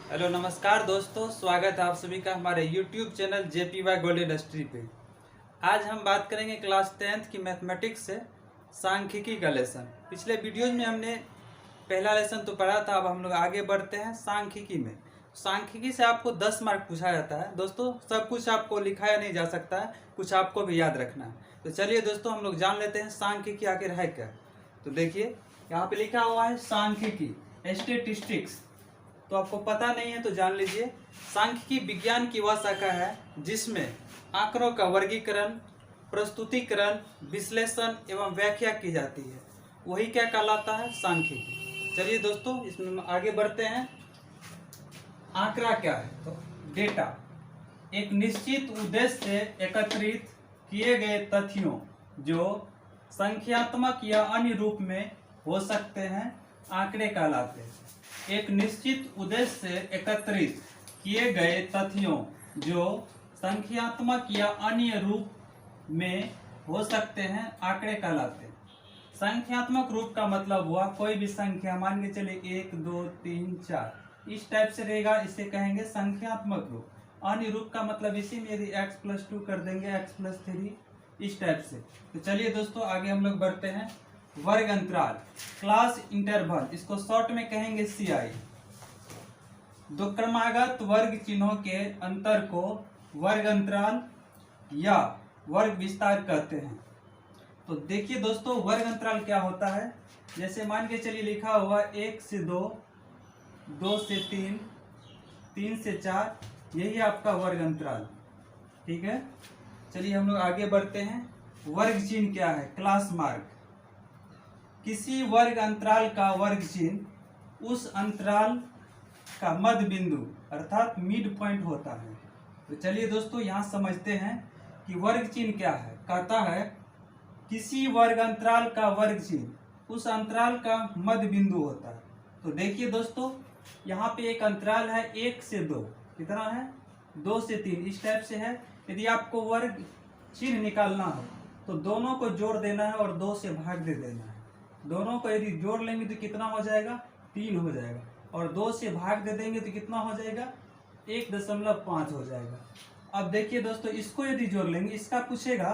Hello नमस्कार दोस्तों, स्वागत है आप सभी का हमारे YouTube channel JPY gold industry पे। आज हम बात करेंगे क्लास 10th की मैथमेटिक्स से सांख्यिकी का लेसन। पिछले वीडियोज में हमने पहला लेसन तो पढ़ा था, अब हम लोग आगे बढ़ते हैं सांख्यिकी में। सांख्यिकी से आपको 10 मार्क पूछा जाता है दोस्तों। सब कुछ आपको लिखाया नहीं जा सकता है, कुछ आपको भी याद रखना है। तो चलिए दोस्तों, हम लोग जान लेते हैं सांख्यिकी आखिर है क्या। तो देखिए यहाँ पे लिखा हुआ है सांख्यिकी, स्टेटिस्टिक्स। तो आपको पता नहीं है तो जान लीजिए, सांख्यिकी विज्ञान की वह शाखा है जिसमें आंकड़ों का वर्गीकरण, प्रस्तुतिकरण, विश्लेषण एवं व्याख्या की जाती है। वही क्या कहलाता है? सांख्यिकी। चलिए दोस्तों, इसमें हम आगे बढ़ते हैं। आंकड़ा क्या है? तो डेटा एक निश्चित उद्देश्य से एकत्रित किए गए तथ्यों जो संख्यात्मक या अन्य रूप में हो सकते हैं, आंकड़े कहलाते हैं। एक निश्चित उद्देश्य से एकत्रित किए गए तथ्यों जो संख्यात्मक या अन्य रूप में हो सकते हैं, आंकड़े कहलाते हैं। संख्यात्मक रूप का मतलब हुआ कोई भी संख्या, मान के चलिए 1 2 3 4 इस टाइप से रहेगा, इसे कहेंगे संख्यात्मक रूप। अन्य रूप का मतलब इसी में यदि x+2 कर देंगे, x+3 इस टाइप से। तो चलिए दोस्तों, आगे हम लोग बढ़ते हैं। वर्ग अंतराल, क्लास इंटरवल, इसको शॉर्ट में कहेंगे CI। दो क्रमागत वर्ग चिन्हों के अंतर को वर्ग अंतराल या वर्ग विस्तार कहते हैं। तो देखिए दोस्तों, वर्ग अंतराल क्या होता है। जैसे मान के चलिए लिखा हुआ 1 से 2, 2 से 3, 3 से 4, यही आपका वर्ग अंतराल। ठीक है, चलिए हम लोग आगे बढ़ते हैं। वर्ग चिन्ह क्या है? क्लास मार्क, किसी वर्ग अंतराल का वर्ग चिन्ह उस अंतराल का मध्य बिंदु अर्थात मिड पॉइंट होता है। तो चलिए दोस्तों, यहाँ समझते हैं कि वर्ग चिन्ह क्या है। कहता है किसी वर्ग अंतराल का वर्ग चिन्ह उस अंतराल का मध्य बिंदु होता है। तो देखिए दोस्तों, यहाँ पे एक अंतराल है 1 से 2, कितना है? 2 से 3 इस टाइप से है। यदि आपको वर्ग चिन्ह निकालना हो तो दोनों को जोड़ देना है और 2 से भाग दे देना है। दोनों को यदि जोड़ लेंगे तो कितना हो जाएगा? 3 हो जाएगा। और 2 से भाग दे देंगे तो कितना हो जाएगा? 1.5 हो जाएगा। अब देखिए दोस्तों, इसको यदि जोड़ लेंगे, इसका पूछेगा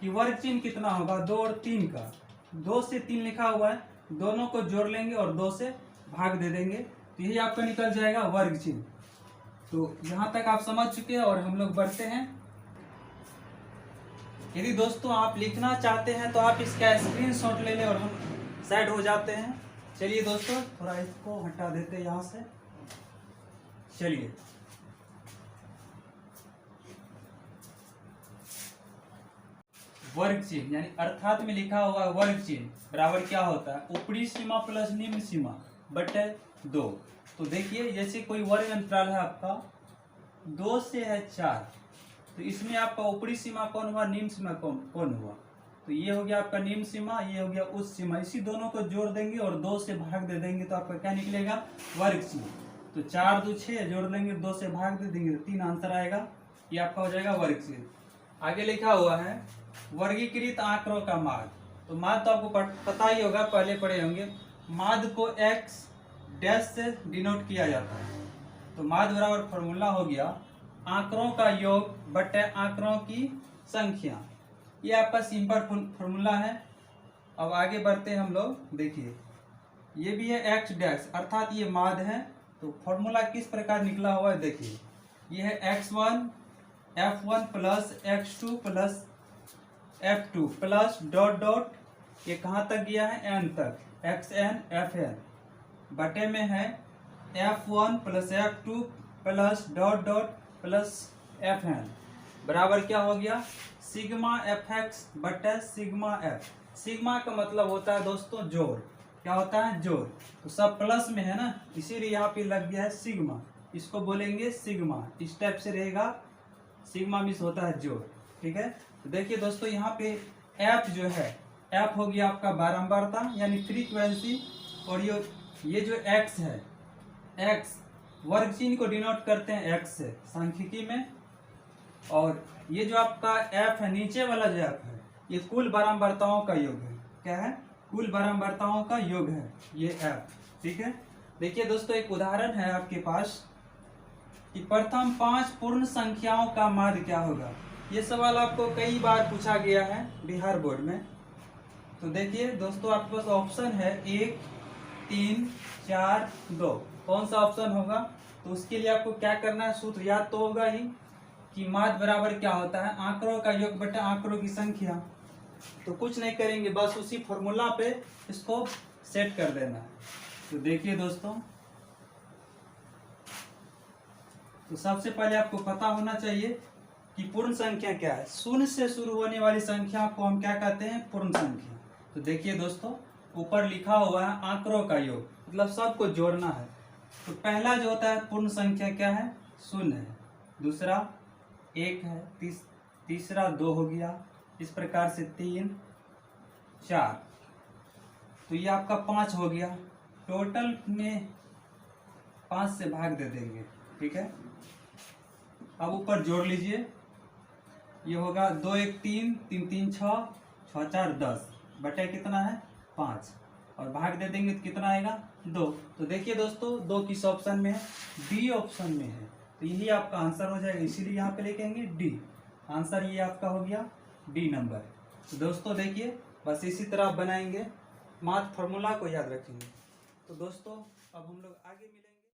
कि वर्ग चिन्ह कितना होगा 2 और 3 का। 2 से 3 लिखा हुआ है, दोनों को जोड़ लेंगे और 2 से भाग दे देंगे, तो यही आपका निकल जाएगा वर्ग चिन्ह। तो यहाँ तक आप समझ चुके हैं और हम लोग बढ़ते हैं। यदि दोस्तों आप लिखना चाहते हैं तो आप इसका स्क्रीनशॉट ले लें और हम साइड हो जाते हैं। चलिए दोस्तों, थोड़ा इसको हटा देते हैं यहाँ से। चलिए, वर्ग चिन्ह यानी अर्थात में लिखा हुआ वर्ग चिन्ह बराबर क्या होता है? ऊपरी सीमा प्लस निम्न सीमा बटे 2। तो देखिए, जैसे कोई वर्ग अंतराल है आपका 2 से है 4, तो इसमें आपका ऊपरी सीमा कौन हुआ, निम्न सीमा कौन हुआ? तो ये हो गया आपका निम्न सीमा, ये हो गया उस सीमा। इसी दोनों को जोड़ देंगे और 2 से भाग दे देंगे तो आपका क्या निकलेगा? वर्ग चिन्ह। तो 4 2 6 जोड़ देंगे, 2 से भाग दे देंगे तो 3 आंसर आएगा। ये आपका हो जाएगा वर्ग चिन्ह। आगे लिखा हुआ है वर्गीकृत आंकड़ों का माध्य। तो माध्य तो आपको पता ही होगा, पहले पढ़े होंगे। माध्य को x डैश से डिनोट किया जाता है। तो माध्य बराबर फॉर्मूला हो गया आंकड़ों का योग बटे आंकड़ों की संख्या। ये आपका सिंपल फॉर्मूला है। अब आगे बढ़ते हैं हम लोग। देखिए, ये भी है x डैश, अर्थात ये माध्य है। तो फॉर्मूला किस प्रकार निकला हुआ है देखिए, ये है x1 f1 plus x2 plus f2 plus dot dot, ये कहाँ तक गया है? n तक, xn fn बटे में है f1 plus f2 plus dot dot plus fn बराबर क्या हो गया? सिग्मा fx बटे सिग्मा f। सिग्मा का मतलब होता है दोस्तों जोड़। क्या होता है? जोड़। तो सब प्लस में है ना, इसीलिए यहाँ पे लग गया है सिग्मा। इसको बोलेंगे सिग्मा, इस टाइप से रहेगा। सिग्मा मीन्स होता है जोड़। ठीक है, तो देखिए दोस्तों, यहाँ पे f जो है, f हो गया आपका बारंबारता यानी फ्रीक्वेंसी। और ये जो x है, x वर्ग चिन्ह को डिनोट करते हैं x से सांख्यिकी में। और ये जो आपका f है, नीचे वाला जो f है, ये कुल बारंबारताओं का योग है। क्या है? कुल बारंबारताओं का योग है ये f। ठीक है, देखिए दोस्तों, एक उदाहरण है आपके पास। कि प्रथम 5 पूर्ण संख्याओं का माध्य क्या होगा। ये सवाल आपको कई बार पूछा गया है बिहार बोर्ड में। तो देखिए दोस्तों, आपके पास ऑप्शन है 1, 3, 4, 2। कौन सा ऑप्शन होगा? तो उसके लिए आपको क्या करना है, सूत्र याद तो होगा ही कि माध्य बराबर क्या होता है, आंकड़ों का योग बटा आंकड़ों की संख्या। तो कुछ नहीं करेंगे, बस उसी फॉर्मूला पे इसको सेट कर देना है। तो देखिए दोस्तों, तो सबसे पहले आपको पता होना चाहिए कि पूर्ण संख्या क्या है। शून्य से शुरू होने वाली संख्या को हम क्या कहते हैं, पूर्ण संख्या। तो देखिए दोस्तों, ऊपर लिखा हुआ है आंकड़ों का योग, मतलब सबको जोड़ना है। तो पहला जो होता है पूर्ण संख्या क्या है, शून्य है। दूसरा 1 है, तीसरा 2 हो गया, इस प्रकार से 3, 4, तो ये आपका 5 हो गया। टोटल में 5 से भाग दे देंगे, ठीक है। अब ऊपर जोड़ लीजिए, ये होगा 2 1 3, 3 3 6, 6 4 10 बटे कितना है 5, और भाग दे देंगे तो कितना आएगा 2। तो देखिए दोस्तों, 2 किस ऑप्शन में है, डी ऑप्शन में है। तो यही आपका आंसर हो जाएगा, इसीलिए यहाँ पे लिखेंगे डी। आंसर ये आपका हो गया डी नंबर। तो दोस्तों देखिए, बस इसी तरह आप बनाएंगे, माथ फार्मूला को याद रखेंगे। तो दोस्तों अब हम लोग आगे मिलेंगे।